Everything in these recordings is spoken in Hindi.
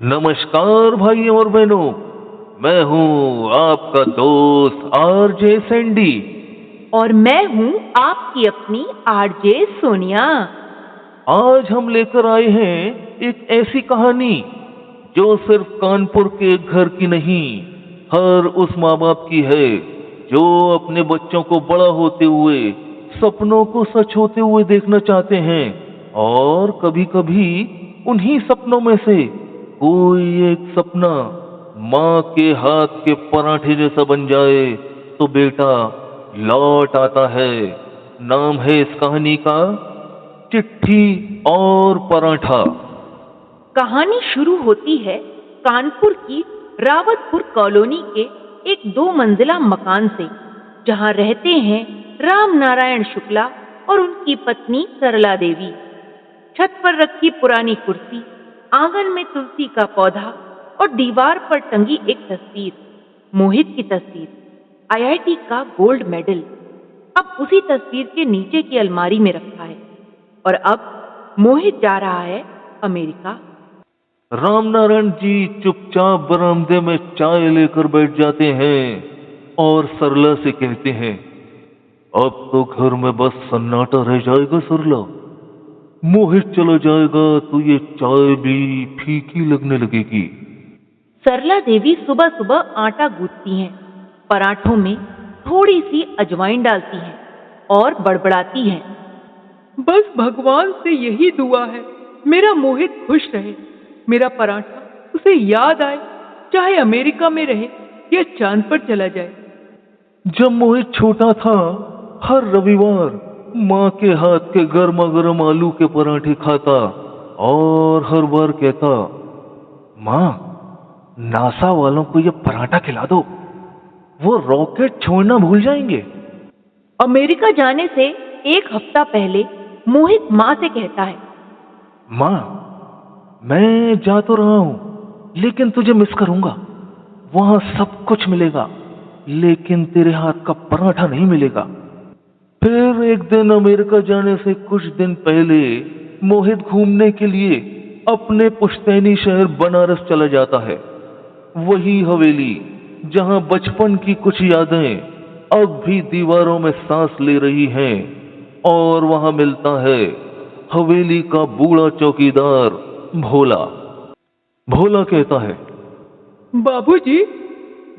नमस्कार भाई और बहनों। मैं हूँ आपका दोस्त आरजे सैंडी। और मैं हूँ आपकी अपनी आरजे सोनिया। आज हम लेकर आए हैं एक ऐसी कहानी जो सिर्फ कानपुर के एक घर की नहीं, हर उस माँ बाप की है जो अपने बच्चों को बड़ा होते हुए, सपनों को सच होते हुए देखना चाहते हैं। और कभी कभी उन्हीं सपनों में से कोई एक सपना माँ के हाथ के पराठे जैसा बन जाए तो बेटा लौट आता है। नाम है इस कहानी का चिट्ठी और पराठा। कहानी शुरू होती है कानपुर की रावतपुर कॉलोनी के एक 2 मंजिला मकान से, जहाँ रहते हैं राम नारायण शुक्ला और उनकी पत्नी सरला देवी। छत पर रखी पुरानी कुर्सी, आंगन में तुलसी का पौधा और दीवार पर टंगी एक तस्वीर, मोहित की तस्वीर, आईआईटी का गोल्ड मेडल, अब उसी तस्वीर के नीचे की अलमारी में रखा है। और अब मोहित जा रहा है अमेरिका। रामनारायण जी चुपचाप बरामदे में चाय लेकर बैठ जाते हैं और सरला से कहते हैं, अब तो घर में बस सन्नाटा रह जाएगा सरला। मोहित चला जाएगा तो ये चाय भी फीकी लगने लगेगी। सरला देवी सुबह सुबह आटा गूंथती हैं, पराठों में थोड़ी सी अजवाइन डालती हैं और बड़बड़ाती हैं, बस भगवान से यही दुआ है मेरा मोहित खुश रहे, मेरा पराठा उसे याद आए, चाहे अमेरिका में रहे या चांद पर चला जाए। जब मोहित छोटा था, हर रविवार माँ के हाथ के गर्मा गर्म आलू के पराठे खाता और हर बार कहता, माँ नासा वालों को ये पराठा खिला दो, वो रॉकेट छोड़ना भूल जाएंगे। अमेरिका जाने से एक हफ्ता पहले मोहित माँ से कहता है, माँ मैं जा तो रहा हूं लेकिन तुझे मिस करूंगा। वहां सब कुछ मिलेगा लेकिन तेरे हाथ का पराठा नहीं मिलेगा। फिर एक दिन अमेरिका जाने से कुछ दिन पहले मोहित घूमने के लिए अपने पुश्तैनी शहर बनारस चला जाता है। वही हवेली जहां बचपन की कुछ यादें अब भी दीवारों में सांस ले रही हैं। और वहां मिलता है हवेली का बूढ़ा चौकीदार भोला। भोला कहता है, बाबूजी,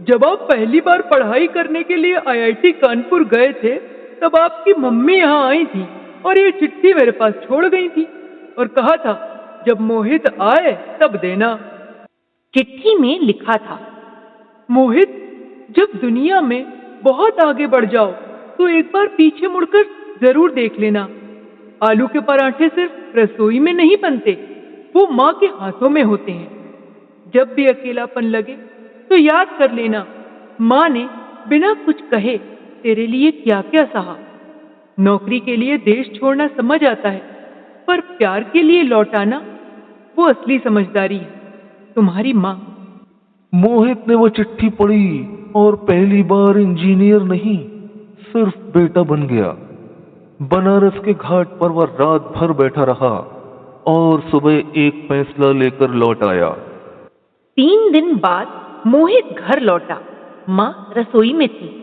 जब आप पहली बार पढ़ाई करने के लिए आईआईटी कानपुर गए थे, तब आपकी मम्मी यहाँ आई थी और ये चिट्ठी मेरे पास छोड़ गई थी और कहा था जब मोहित आए तब देना। चिट्ठी में लिखा था, मोहित, जब दुनिया में बहुत आगे बढ़ जाओ तो एक बार पीछे मुड़कर जरूर देख लेना। आलू के पराठे सिर्फ रसोई में नहीं बनते, वो माँ के हाथों में होते हैं। जब भी अकेलापन लगे तो याद कर लेना, माँ ने बिना कुछ कहे तेरे लिए क्या क्या सहा। नौकरी के लिए देश छोड़ना समझ आता है, पर प्यार के लिए लौटाना वो असली समझदारी है। तुम्हारी माँ। मोहित ने वो चिट्ठी पढ़ी और पहली बार इंजीनियर नहीं, सिर्फ बेटा बन गया। बनारस के घाट पर वह रात भर बैठा रहा और सुबह एक फैसला लेकर लौट आया। 3 दिन बाद मोहित घर लौटा। माँ रसोई में थी,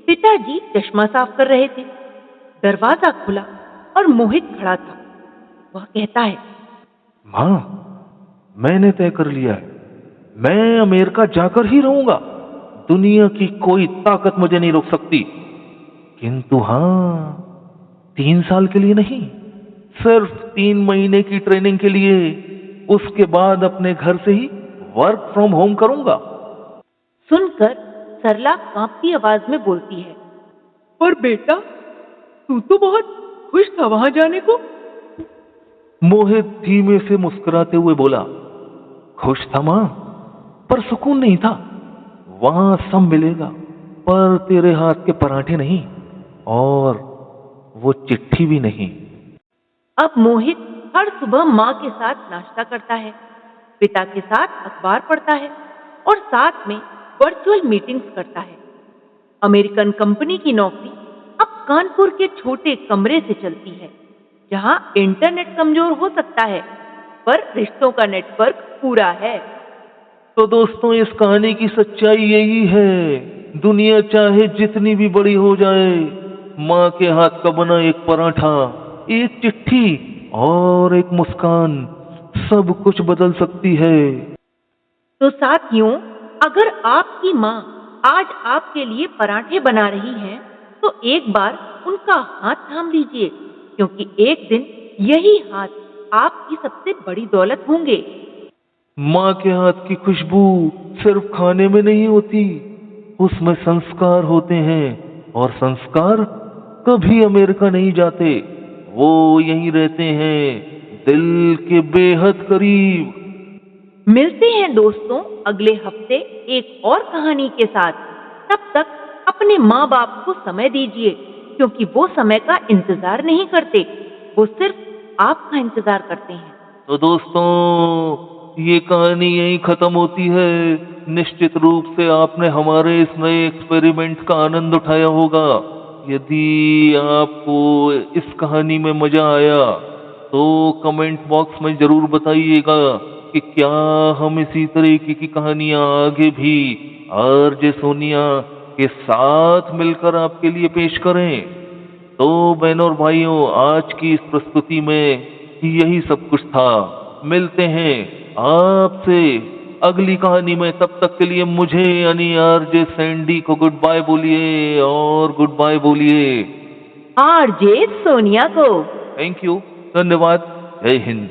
पिताजी चश्मा साफ कर रहे थे। दरवाजा खुला और मोहित खड़ा था। वह कहता है, माँ मैंने तय कर लिया है, मैं अमेरिका जाकर ही रहूंगा। दुनिया की कोई ताकत मुझे नहीं रोक सकती। किंतु हाँ, 3 साल के लिए नहीं, सिर्फ 3 महीने की ट्रेनिंग के लिए। उसके बाद अपने घर से ही वर्क फ्रॉम होम करूंगा। सुनकर सरला कांपती आवाज में बोलती है, और बेटा, तू तो बहुत खुश था वहां जाने को। मोहित धीमे से मुस्कुराते हुए बोला, खुश था मां, पर सुकून नहीं था। वहां सब मिलेगा पर तेरे हाथ के पराठे नहीं, और वो चिट्ठी भी नहीं। अब मोहित हर सुबह माँ के साथ नाश्ता करता है, पिता के साथ अखबार पढ़ता है और साथ में वर्चुअल मीटिंग्स करता है। अमेरिकन कंपनी की नौकरी अब कानपुर के छोटे कमरे से चलती है, जहां इंटरनेट कमजोर हो सकता है पर रिश्तों का नेटवर्क पूरा है। तो दोस्तों इस कहानी की सच्चाई यही है, दुनिया चाहे जितनी भी बड़ी हो जाए, माँ के हाथ का बना एक पराठा, एक चिट्ठी और एक मुस्कान सब कुछ बदल सकती है। तो साथियों, अगर आपकी माँ आज आपके लिए पराठे बना रही हैं, तो एक बार उनका हाथ थाम लीजिए, क्योंकि एक दिन यही हाथ आपकी सबसे बड़ी दौलत होंगे। माँ के हाथ की खुशबू सिर्फ खाने में नहीं होती, उसमें संस्कार होते हैं, और संस्कार कभी अमेरिका नहीं जाते, वो यहीं रहते हैं, दिल के बेहद करीब। मिलते हैं दोस्तों अगले हफ्ते एक और कहानी के साथ। तब तक अपने माँ बाप को समय दीजिए, क्योंकि वो समय का इंतजार नहीं करते, वो सिर्फ आपका इंतजार करते हैं। तो दोस्तों ये कहानी यहीं खत्म होती है। निश्चित रूप से आपने हमारे इस नए एक्सपेरिमेंट का आनंद उठाया होगा। यदि आपको इस कहानी में मजा आया तो कमेंट बॉक्स में जरूर बताइएगा कि क्या हम इसी तरीके की कहानियां आगे भी आरजे सोनिया के साथ मिलकर आपके लिए पेश करें। तो बहनों और भाइयों, आज की इस प्रस्तुति में यही सब कुछ था। मिलते हैं आपसे अगली कहानी में। तब तक के लिए मुझे यानी आरजे सैंडी को गुड बाय बोलिए और गुड बाय बोलिए आरजे सोनिया को थैंक यू, धन्यवाद, जय हिंद।